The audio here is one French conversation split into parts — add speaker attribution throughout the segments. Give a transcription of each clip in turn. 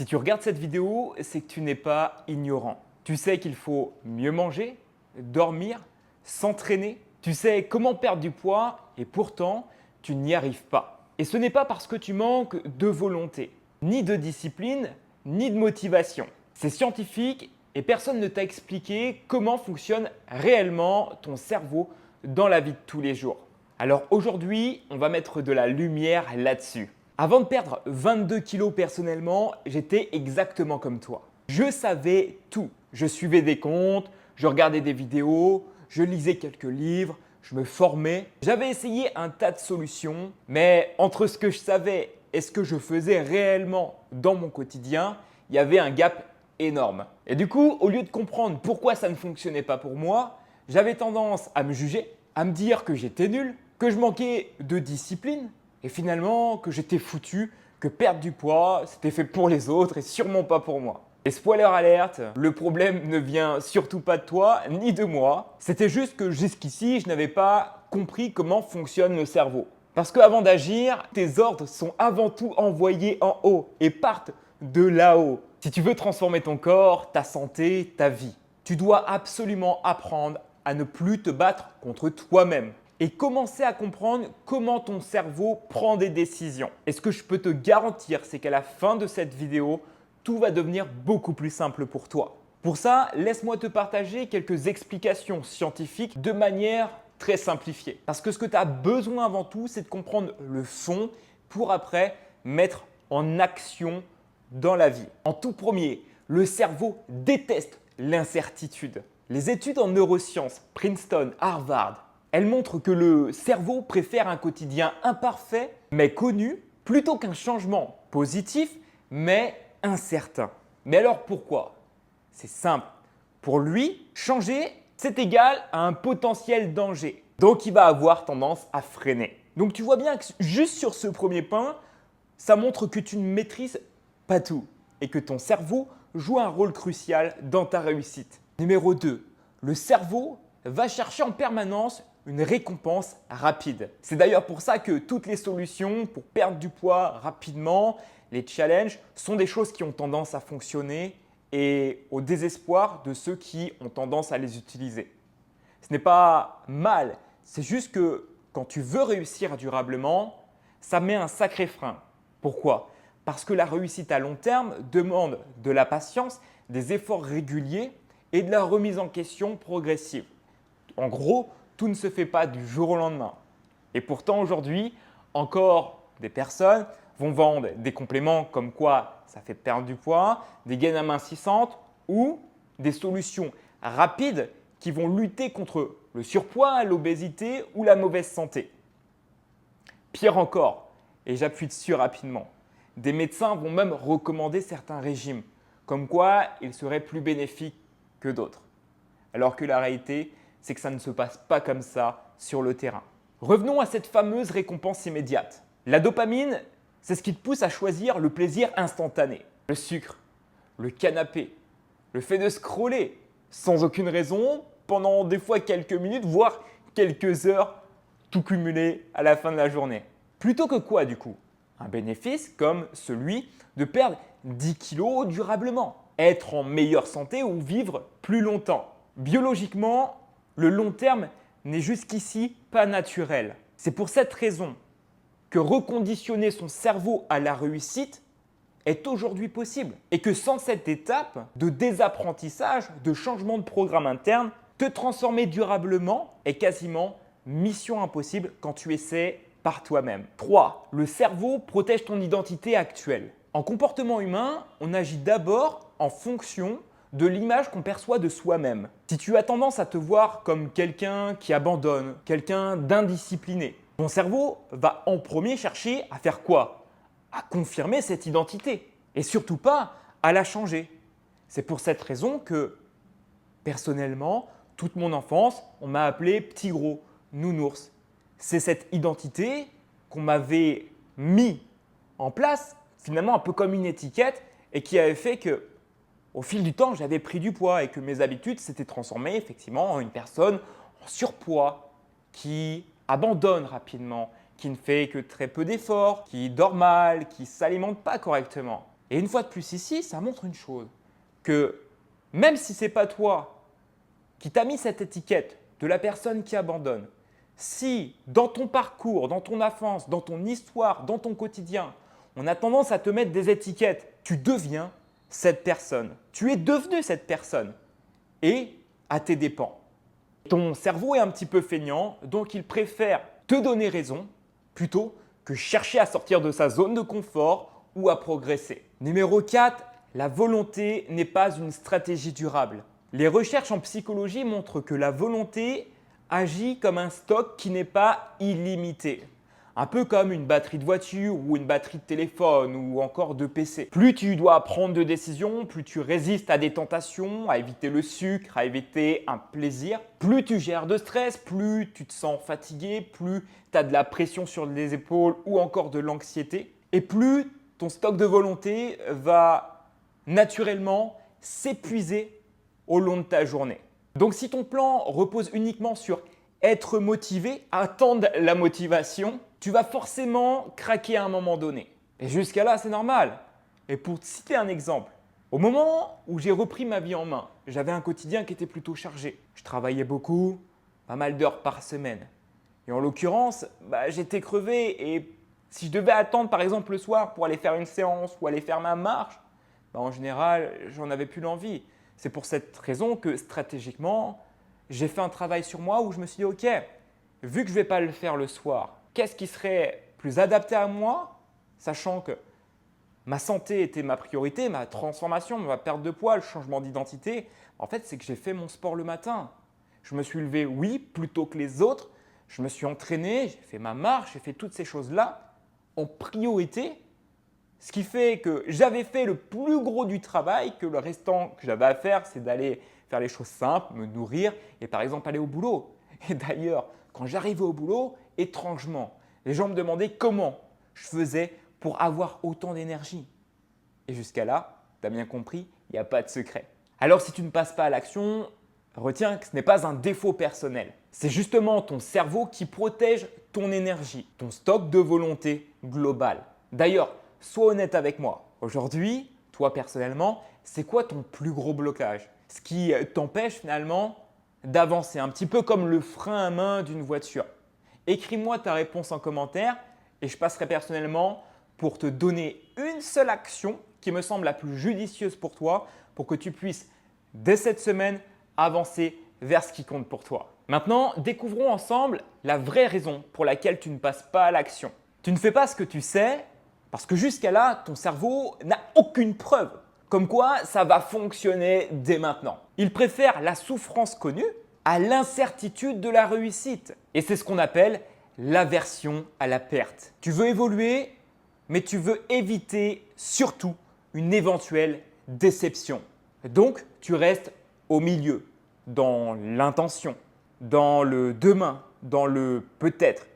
Speaker 1: Si tu regardes cette vidéo, c'est que tu n'es pas ignorant. Tu sais qu'il faut mieux manger, dormir, s'entraîner. Tu sais comment perdre du poids et pourtant, tu n'y arrives pas. Et ce n'est pas parce que tu manques de volonté, ni de discipline, ni de motivation. C'est scientifique et personne ne t'a expliqué comment fonctionne réellement ton cerveau dans la vie de tous les jours. Alors aujourd'hui, on va mettre de la lumière là-dessus. Avant de perdre 22 kilos personnellement, j'étais exactement comme toi. Je savais tout. Je suivais des comptes, je regardais des vidéos, je lisais quelques livres, je me formais. J'avais essayé un tas de solutions, mais entre ce que je savais et ce que je faisais réellement dans mon quotidien, il y avait un gap énorme. Et du coup, au lieu de comprendre pourquoi ça ne fonctionnait pas pour moi, j'avais tendance à me juger, à me dire que j'étais nul, que je manquais de discipline et finalement que j'étais foutu, que perdre du poids, c'était fait pour les autres et sûrement pas pour moi. Et spoiler alerte, le problème ne vient surtout pas de toi ni de moi. C'était juste que jusqu'ici, je n'avais pas compris comment fonctionne le cerveau. Parce qu'avant d'agir, tes ordres sont avant tout envoyés en haut et partent de là-haut. Si tu veux transformer ton corps, ta santé, ta vie, tu dois absolument apprendre à ne plus te battre contre toi-même et commencer à comprendre comment ton cerveau prend des décisions. Et ce que je peux te garantir, c'est qu'à la fin de cette vidéo, tout va devenir beaucoup plus simple pour toi. Pour ça, laisse-moi te partager quelques explications scientifiques de manière très simplifiée. Parce que ce que tu as besoin avant tout, c'est de comprendre le fond pour après mettre en action dans la vie. En tout premier, le cerveau déteste l'incertitude. Les études en neurosciences, Princeton, Harvard, elles montrent que le cerveau préfère un quotidien imparfait mais connu plutôt qu'un changement positif mais incertain. Mais alors pourquoi? C'est simple. Pour lui, changer, c'est égal à un potentiel danger. Donc il va avoir tendance à freiner. Donc tu vois bien que juste sur ce premier point, ça montre que tu ne maîtrises pas tout et que ton cerveau joue un rôle crucial dans ta réussite. Numéro 2, le cerveau va chercher en permanence une récompense rapide. C'est d'ailleurs pour ça que toutes les solutions pour perdre du poids rapidement, les challenges, sont des choses qui ont tendance à fonctionner et au désespoir de ceux qui ont tendance à les utiliser. Ce n'est pas mal, c'est juste que quand tu veux réussir durablement, ça met un sacré frein. Pourquoi? Parce que la réussite à long terme demande de la patience, des efforts réguliers et de la remise en question progressive. En gros, tout ne se fait pas du jour au lendemain. Et pourtant, aujourd'hui, encore des personnes vont vendre des compléments comme quoi ça fait perdre du poids, des gaines amincissantes ou des solutions rapides qui vont lutter contre le surpoids, l'obésité ou la mauvaise santé. Pire encore, et j'appuie dessus rapidement, des médecins vont même recommander certains régimes, comme quoi ils seraient plus bénéfiques que d'autres. Alors que la réalité, c'est que ça ne se passe pas comme ça sur le terrain. Revenons à cette fameuse récompense immédiate. La dopamine, c'est ce qui te pousse à choisir le plaisir instantané. Le sucre, le canapé, le fait de scroller sans aucune raison pendant des fois quelques minutes, voire quelques heures, tout cumulé à la fin de la journée. Plutôt que quoi du coup? Un bénéfice comme celui de perdre 10 kilos durablement, être en meilleure santé ou vivre plus longtemps. Biologiquement, le long terme n'est jusqu'ici pas naturel. C'est pour cette raison que reconditionner son cerveau à la réussite est aujourd'hui possible et que sans cette étape de désapprentissage, de changement de programme interne, te transformer durablement est quasiment mission impossible quand tu essaies par toi-même. 3. Le cerveau protège ton identité actuelle. En comportement humain, on agit d'abord en fonction de l'image qu'on perçoit de soi-même. Si tu as tendance à te voir comme quelqu'un qui abandonne, quelqu'un d'indiscipliné, ton cerveau va en premier chercher à faire quoi? À confirmer cette identité et surtout pas à la changer. C'est pour cette raison que, personnellement, toute mon enfance, on m'a appelé petit gros, nounours. C'est cette identité qu'on m'avait mis en place, finalement un peu comme une étiquette, et qui avait fait que au fil du temps, j'avais pris du poids et que mes habitudes s'étaient transformées effectivement en une personne en surpoids qui abandonne rapidement, qui ne fait que très peu d'efforts, qui dort mal, qui ne s'alimente pas correctement. Et une fois de plus ici, ça montre une chose, que même si ce n'est pas toi qui t'as mis cette étiquette de la personne qui abandonne, si dans ton parcours, dans ton enfance, dans ton histoire, dans ton quotidien, on a tendance à te mettre des étiquettes, tu deviens cette personne. Tu es devenu cette personne et à tes dépens. Ton cerveau est un petit peu feignant, donc il préfère te donner raison plutôt que chercher à sortir de sa zone de confort ou à progresser. Numéro 4, la volonté n'est pas une stratégie durable. Les recherches en psychologie montrent que la volonté agit comme un stock qui n'est pas illimité. Un peu comme une batterie de voiture ou une batterie de téléphone ou encore de PC. Plus tu dois prendre de décisions, plus tu résistes à des tentations, à éviter le sucre, à éviter un plaisir. Plus tu gères de stress, plus tu te sens fatigué, plus tu as de la pression sur les épaules ou encore de l'anxiété. Et plus ton stock de volonté va naturellement s'épuiser au long de ta journée. Donc si ton plan repose uniquement sur être motivé, attendre la motivation, tu vas forcément craquer à un moment donné. Et jusqu'à là, c'est normal. Et pour te citer un exemple, au moment où j'ai repris ma vie en main, j'avais un quotidien qui était plutôt chargé. Je travaillais beaucoup, pas mal d'heures par semaine. Et en l'occurrence, j'étais crevé et si je devais attendre par exemple le soir pour aller faire une séance ou aller faire ma marche, en général, j'en avais plus l'envie. C'est pour cette raison que stratégiquement, j'ai fait un travail sur moi où je me suis dit, ok, vu que je ne vais pas le faire le soir, qu'est-ce qui serait plus adapté à moi, sachant que ma santé était ma priorité, ma transformation, ma perte de poids, le changement d'identité, en fait, c'est que j'ai fait mon sport le matin. Je me suis levé, oui, plus tôt que les autres, je me suis entraîné, j'ai fait ma marche, j'ai fait toutes ces choses-là en priorité, ce qui fait que j'avais fait le plus gros du travail, que le restant que j'avais à faire, c'est d'aller faire les choses simples, me nourrir et par exemple aller au boulot. Et d'ailleurs, quand j'arrivais au boulot, étrangement, les gens me demandaient comment je faisais pour avoir autant d'énergie. Et jusqu'à là, tu as bien compris, il n'y a pas de secret. Alors si tu ne passes pas à l'action, retiens que ce n'est pas un défaut personnel. C'est justement ton cerveau qui protège ton énergie, ton stock de volonté global. D'ailleurs, sois honnête avec moi. Aujourd'hui, toi personnellement, c'est quoi ton plus gros blocage? Ce qui t'empêche finalement d'avancer, un petit peu comme le frein à main d'une voiture. Écris-moi ta réponse en commentaire et je passerai personnellement pour te donner une seule action qui me semble la plus judicieuse pour toi pour que tu puisses, dès cette semaine, avancer vers ce qui compte pour toi. Maintenant, découvrons ensemble la vraie raison pour laquelle tu ne passes pas à l'action. Tu ne fais pas ce que tu sais parce que jusqu'à là, ton cerveau n'a aucune preuve comme quoi ça va fonctionner dès maintenant. Il préfère la souffrance connue à l'incertitude de la réussite. Et c'est ce qu'on appelle l'aversion à la perte. Tu veux évoluer, mais tu veux éviter surtout une éventuelle déception. Donc, tu restes au milieu, dans l'intention, dans le demain, dans le peut-être,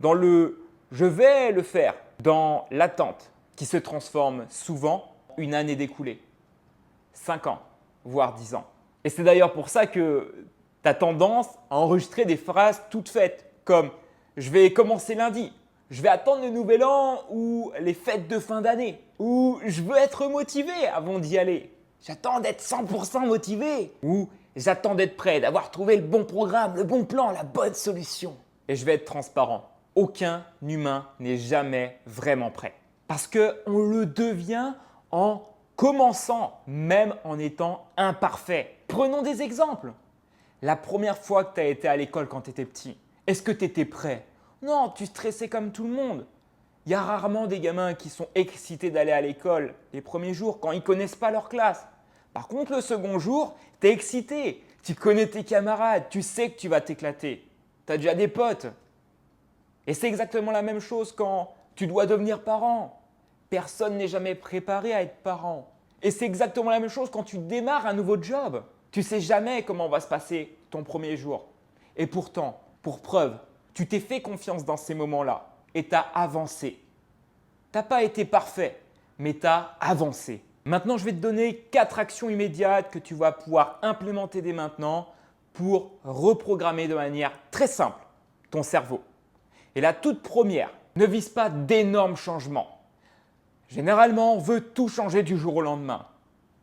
Speaker 1: dans le je vais le faire, dans l'attente qui se transforme souvent en une année découlée, 5 ans, voire 10 ans. Et c'est d'ailleurs pour ça que tu as tendance à enregistrer des phrases toutes faites comme « je vais commencer lundi », « je vais attendre le nouvel an ou les fêtes de fin d'année » ou « je veux être motivé avant d'y aller ». J'attends d'être 100% motivé ou j'attends d'être prêt, d'avoir trouvé le bon programme, le bon plan, la bonne solution. Et je vais être transparent. Aucun humain n'est jamais vraiment prêt. Parce qu'on le devient en commençant, même en étant imparfait. Prenons des exemples. La première fois que tu as été à l'école quand tu étais petit, est-ce que tu étais prêt? Non, tu stressais comme tout le monde. Il y a rarement des gamins qui sont excités d'aller à l'école les premiers jours quand ils ne connaissent pas leur classe. Par contre, le second jour, tu es excité, tu connais tes camarades, tu sais que tu vas t'éclater. Tu as déjà des potes. Et c'est exactement la même chose quand tu dois devenir parent. Personne n'est jamais préparé à être parent. Et c'est exactement la même chose quand tu démarres un nouveau job. Tu ne sais jamais comment va se passer ton premier jour. Et pourtant, pour preuve, tu t'es fait confiance dans ces moments-là et tu as avancé. Tu n'as pas été parfait, mais tu as avancé. Maintenant, je vais te donner 4 actions immédiates que tu vas pouvoir implémenter dès maintenant pour reprogrammer de manière très simple ton cerveau. Et la toute première, ne vise pas d'énormes changements. Généralement, on veut tout changer du jour au lendemain.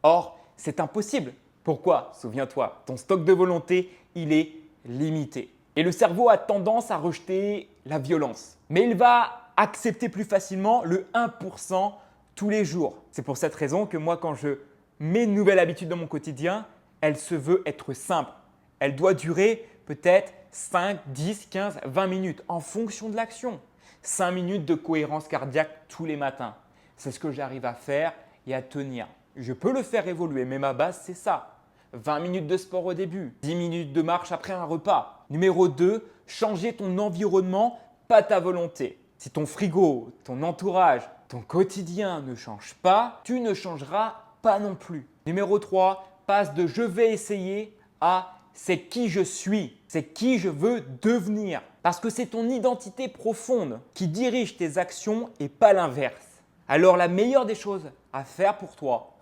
Speaker 1: Or, c'est impossible. Pourquoi? Souviens-toi, ton stock de volonté, il est limité. Et le cerveau a tendance à rejeter la violence. Mais il va accepter plus facilement le 1% tous les jours. C'est pour cette raison que moi, quand je mets une nouvelle habitude dans mon quotidien, elle se veut être simple. Elle doit durer peut-être 5, 10, 15, 20 minutes en fonction de l'action. 5 minutes de cohérence cardiaque tous les matins. C'est ce que j'arrive à faire et à tenir. Je peux le faire évoluer, mais ma base, c'est ça. 20 minutes de sport au début, 10 minutes de marche après un repas. Numéro 2, changer ton environnement, pas ta volonté. Si ton frigo, ton entourage, ton quotidien ne change pas, tu ne changeras pas non plus. Numéro 3, passe de je vais essayer à c'est qui je suis, c'est qui je veux devenir. Parce que c'est ton identité profonde qui dirige tes actions et pas l'inverse. Alors la meilleure des choses à faire pour toi,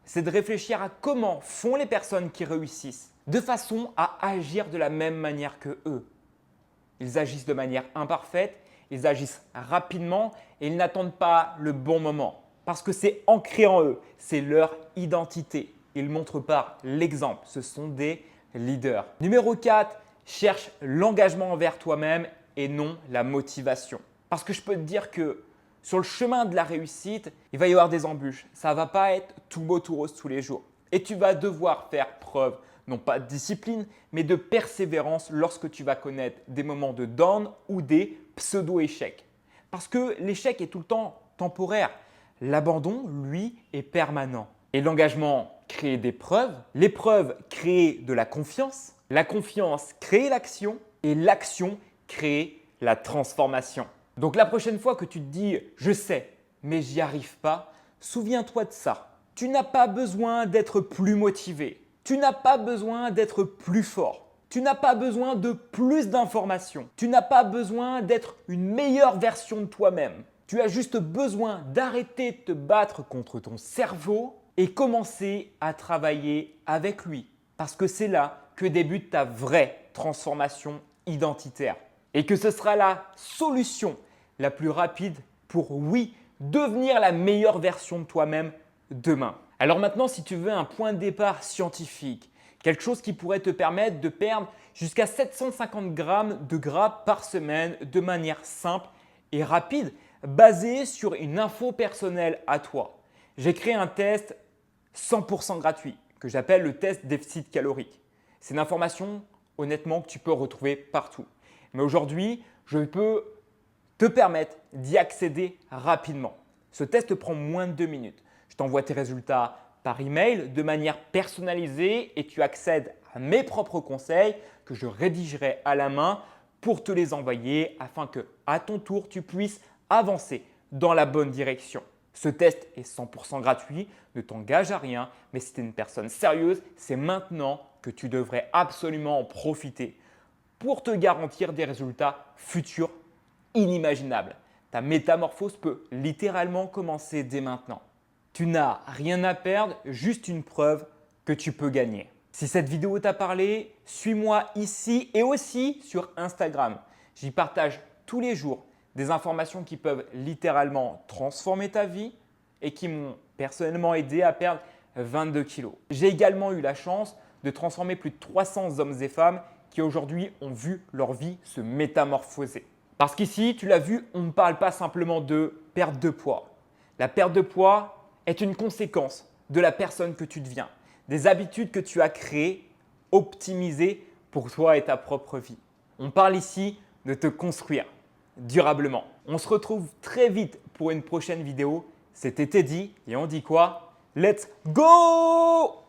Speaker 1: c'est de réfléchir à comment font les personnes qui réussissent de façon à agir de la même manière que eux. Ils agissent de manière imparfaite, ils agissent rapidement et ils n'attendent pas le bon moment parce que c'est ancré en eux, c'est leur identité. Ils montrent par l'exemple, ce sont des leaders. Numéro 4, cherche l'engagement envers toi-même et non la motivation. Parce que je peux te dire que sur le chemin de la réussite, il va y avoir des embûches. Ça ne va pas être tout beau, tout rose tous les jours. Et tu vas devoir faire preuve, non pas de discipline, mais de persévérance lorsque tu vas connaître des moments de down ou des pseudo-échecs. Parce que l'échec est tout le temps temporaire. L'abandon, lui, est permanent. Et l'engagement crée des preuves. Les preuves créent de la confiance. La confiance crée l'action. Et l'action crée la transformation. Donc la prochaine fois que tu te dis « je sais, mais j'y arrive pas », souviens-toi de ça. Tu n'as pas besoin d'être plus motivé. Tu n'as pas besoin d'être plus fort. Tu n'as pas besoin de plus d'informations. Tu n'as pas besoin d'être une meilleure version de toi-même. Tu as juste besoin d'arrêter de te battre contre ton cerveau et commencer à travailler avec lui. Parce que c'est là que débute ta vraie transformation identitaire. Et que ce sera la solution la plus rapide pour, oui, devenir la meilleure version de toi-même demain. Alors maintenant, si tu veux un point de départ scientifique, quelque chose qui pourrait te permettre de perdre jusqu'à 750 grammes de gras par semaine de manière simple et rapide, basé sur une info personnelle à toi. J'ai créé un test 100% gratuit que j'appelle le test déficit calorique. C'est une information honnêtement que tu peux retrouver partout. Mais aujourd'hui, je peux te permettre d'y accéder rapidement. Ce test prend moins de 2 minutes. Je t'envoie tes résultats par email de manière personnalisée et tu accèdes à mes propres conseils que je rédigerai à la main pour te les envoyer afin que, à ton tour, tu puisses avancer dans la bonne direction. Ce test est 100% gratuit, ne t'engage à rien, mais si tu es une personne sérieuse, c'est maintenant que tu devrais absolument en profiter pour te garantir des résultats futurs inimaginables. Ta métamorphose peut littéralement commencer dès maintenant. Tu n'as rien à perdre, juste une preuve que tu peux gagner. Si cette vidéo t'a parlé, suis-moi ici et aussi sur Instagram. J'y partage tous les jours des informations qui peuvent littéralement transformer ta vie et qui m'ont personnellement aidé à perdre 22 kilos. J'ai également eu la chance de transformer plus de 300 hommes et femmes qui aujourd'hui ont vu leur vie se métamorphoser. Parce qu'ici, tu l'as vu, on ne parle pas simplement de perte de poids. La perte de poids est une conséquence de la personne que tu deviens, des habitudes que tu as créées, optimisées pour toi et ta propre vie. On parle ici de te construire durablement. On se retrouve très vite pour une prochaine vidéo. C'était Teddy et on dit quoi? Let's go!